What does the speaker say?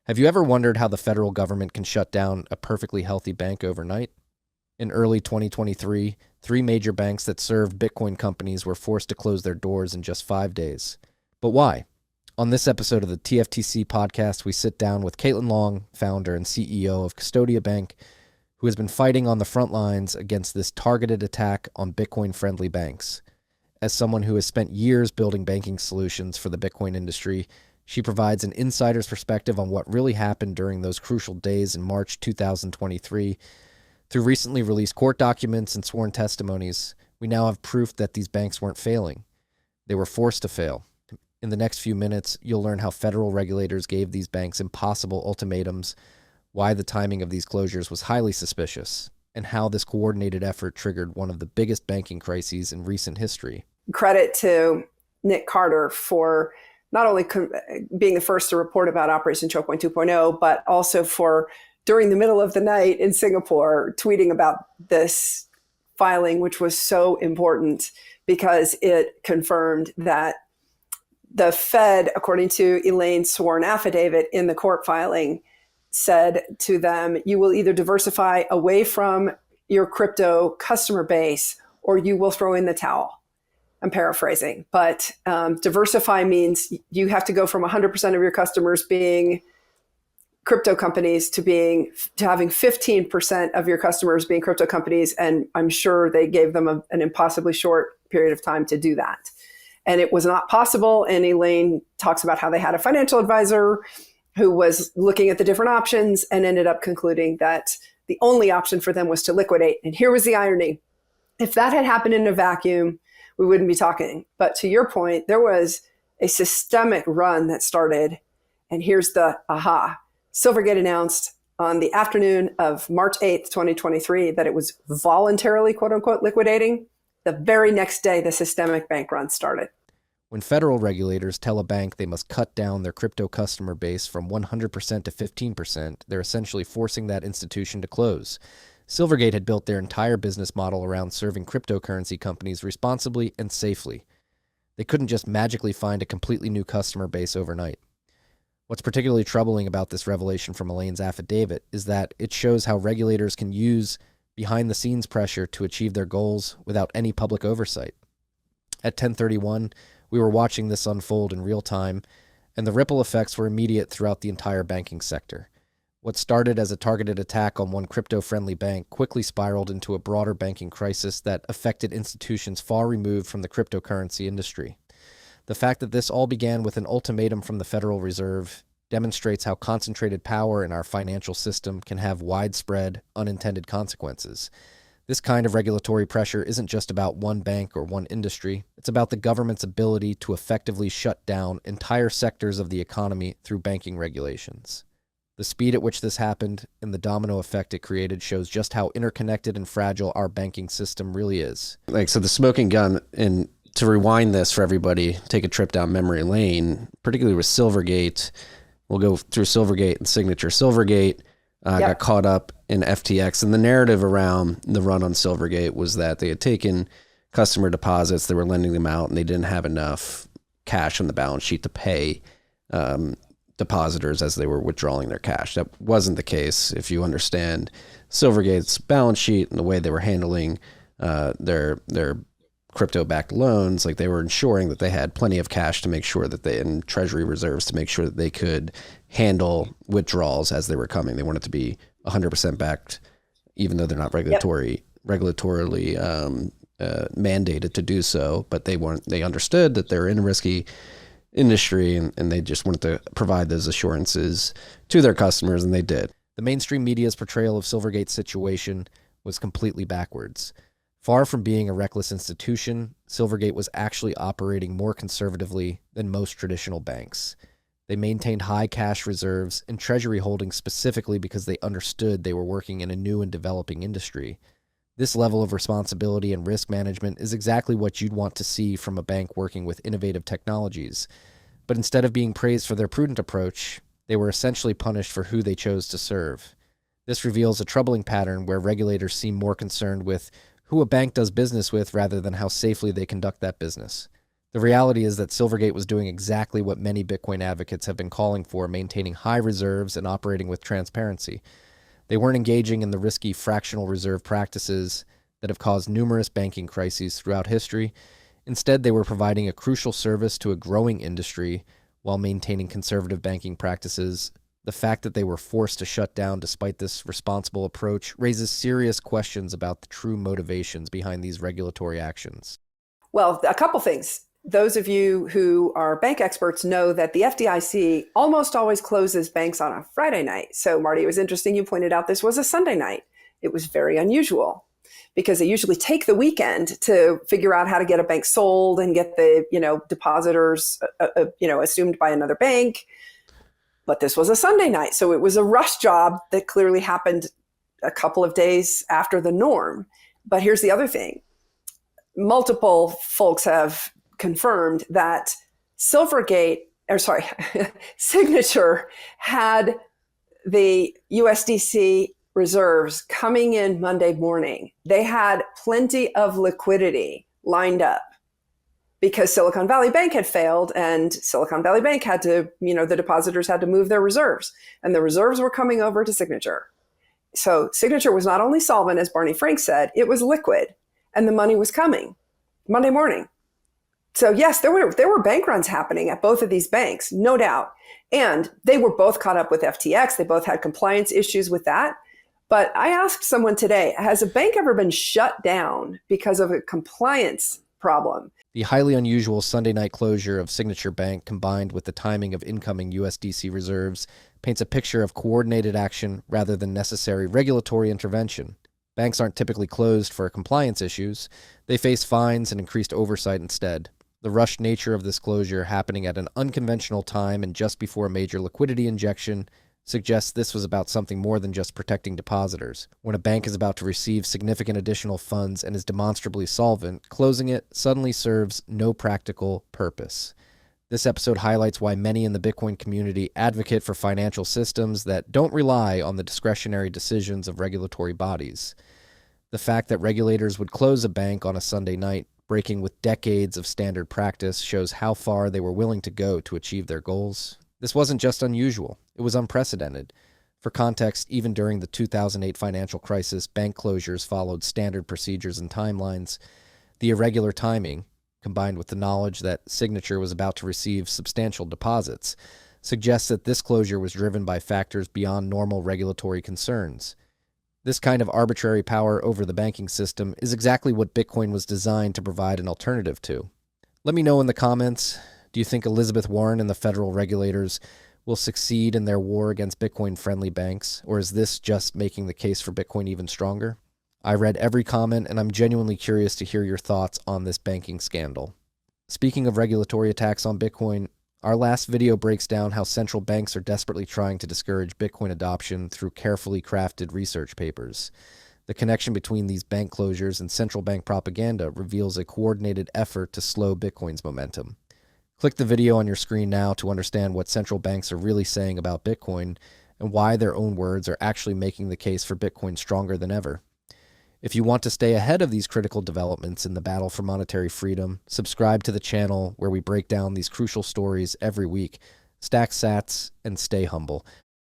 Have you ever wondered how the federal government can shut down a perfectly healthy bank overnight? In early 2023, three major banks that served Bitcoin companies were forced to close their doors in just 5 days. But why? On this episode of the TFTC podcast, we sit down with Caitlin Long, founder and CEO of Custodia Bank, who has been fighting on the front lines against this targeted attack on Bitcoin-friendly banks. As someone who has spent years building banking solutions for the Bitcoin industry, she provides an insider's perspective on what really happened during those crucial days in March 2023. Through recently released court documents and sworn testimonies, we now have proof that these banks weren't failing. They were forced to fail. In the next few minutes, you'll learn how federal regulators gave these banks impossible ultimatums, why the timing of these closures was highly suspicious, and how this coordinated effort triggered one of the biggest banking crises in recent history. Credit to Nick Carter for not only being the first to report about Operation Choke Point 2.0, but also for, during the middle of the night in Singapore, tweeting about this filing, which was so important because it confirmed that the Fed, according to Elaine's sworn affidavit in the court filing, said to them, you will either diversify away from your crypto customer base or you will throw in the towel. I'm paraphrasing, but diversify means you have to go from 100% of your customers being crypto companies to having 15% of your customers being crypto companies. And I'm sure they gave them an impossibly short period of time to do that. And it was not possible. And Elaine talks about how they had a financial advisor who was looking at the different options and ended up concluding that the only option for them was to liquidate. And here was the irony. If that had happened in a vacuum, we wouldn't be talking. But to your point, there was a systemic run that started. And here's the aha. Silvergate announced on the afternoon of March 8th, 2023, that it was voluntarily, quote unquote, liquidating. The very next day, the systemic bank run started. When federal regulators tell a bank they must cut down their crypto customer base from 100% to 15%, they're essentially forcing that institution to close. Silvergate had built their entire business model around serving cryptocurrency companies responsibly and safely. They couldn't just magically find a completely new customer base overnight. What's particularly troubling about this revelation from Elaine's affidavit is that it shows how regulators can use behind-the-scenes pressure to achieve their goals without any public oversight. At 10:31, we were watching this unfold in real time, and the ripple effects were immediate throughout the entire banking sector. What started as a targeted attack on one crypto-friendly bank quickly spiraled into a broader banking crisis that affected institutions far removed from the cryptocurrency industry. The fact that this all began with an ultimatum from the Federal Reserve demonstrates how concentrated power in our financial system can have widespread, unintended consequences. This kind of regulatory pressure isn't just about one bank or one industry. It's about the government's ability to effectively shut down entire sectors of the economy through banking regulations. The speed at which this happened and the domino effect it created shows just how interconnected and fragile our banking system really is. So the smoking gun, and to rewind this for everybody, take a trip down memory lane, particularly with Silvergate. We'll go through Silvergate and Signature. Silvergate got caught up in FTX, and the narrative around the run on Silvergate was that they had taken customer deposits, they were lending them out, and they didn't have enough cash on the balance sheet to pay depositors as they were withdrawing their cash. That wasn't the case. If you understand Silvergate's balance sheet and the way they were handling their crypto-backed loans, like they were ensuring that they had plenty of cash to make sure that they, and treasury reserves to make sure that they could handle withdrawals as they were coming. They wanted to be 100% backed, even though they're not regulatorily mandated to do so. But they understood that they're in a risky industry, and they just wanted to provide those assurances to their customers, and they did. The mainstream media's portrayal of Silvergate's situation was completely backwards. Far from being a reckless institution, Silvergate was actually operating more conservatively than most traditional banks. They maintained high cash reserves and treasury holdings specifically because they understood they were working in a new and developing industry. This level of responsibility and risk management is exactly what you'd want to see from a bank working with innovative technologies. But instead of being praised for their prudent approach, they were essentially punished for who they chose to serve. This reveals a troubling pattern where regulators seem more concerned with who a bank does business with rather than how safely they conduct that business. The reality is that Silvergate was doing exactly what many Bitcoin advocates have been calling for, maintaining high reserves and operating with transparency. They weren't engaging in the risky fractional reserve practices that have caused numerous banking crises throughout history. Instead, they were providing a crucial service to a growing industry while maintaining conservative banking practices. The fact that they were forced to shut down despite this responsible approach raises serious questions about the true motivations behind these regulatory actions. Well, a couple things. Those of you who are bank experts know that the FDIC almost always closes banks on a Friday night. So, Marty, it was interesting you pointed out this was a Sunday night. It was very unusual because they usually take the weekend to figure out how to get a bank sold and get the, depositors, assumed by another bank. But this was a Sunday night. So it was a rush job that clearly happened a couple of days after the norm. But here's the other thing. Multiple folks have confirmed that Signature had the USDC reserves coming in Monday morning. They had plenty of liquidity lined up because Silicon Valley Bank had failed and Silicon Valley Bank had to, the depositors had to move their reserves and the reserves were coming over to Signature. So Signature was not only solvent, as Barney Frank said, it was liquid and the money was coming Monday morning. So yes, there were bank runs happening at both of these banks, no doubt. And they were both caught up with FTX. They both had compliance issues with that. But I asked someone today, has a bank ever been shut down because of a compliance problem? The highly unusual Sunday night closure of Signature Bank, combined with the timing of incoming USDC reserves, paints a picture of coordinated action rather than necessary regulatory intervention. Banks aren't typically closed for compliance issues. They face fines and increased oversight instead. The rushed nature of this closure, happening at an unconventional time and just before a major liquidity injection, suggests this was about something more than just protecting depositors. When a bank is about to receive significant additional funds and is demonstrably solvent, closing it suddenly serves no practical purpose. This episode highlights why many in the Bitcoin community advocate for financial systems that don't rely on the discretionary decisions of regulatory bodies. The fact that regulators would close a bank on a Sunday night, breaking with decades of standard practice, shows how far they were willing to go to achieve their goals. This wasn't just unusual, it was unprecedented. For context, even during the 2008 financial crisis, bank closures followed standard procedures and timelines. The irregular timing, combined with the knowledge that Signature was about to receive substantial deposits, suggests that this closure was driven by factors beyond normal regulatory concerns. This kind of arbitrary power over the banking system is exactly what Bitcoin was designed to provide an alternative to. Let me know in the comments, do you think Elizabeth Warren and the federal regulators will succeed in their war against Bitcoin-friendly banks, or is this just making the case for Bitcoin even stronger? I read every comment, and I'm genuinely curious to hear your thoughts on this banking scandal. Speaking of regulatory attacks on Bitcoin, our last video breaks down how central banks are desperately trying to discourage Bitcoin adoption through carefully crafted research papers. The connection between these bank closures and central bank propaganda reveals a coordinated effort to slow Bitcoin's momentum. Click the video on your screen now to understand what central banks are really saying about Bitcoin and why their own words are actually making the case for Bitcoin stronger than ever. If you want to stay ahead of these critical developments in the battle for monetary freedom, subscribe to the channel where we break down these crucial stories every week. Stack sats and stay humble.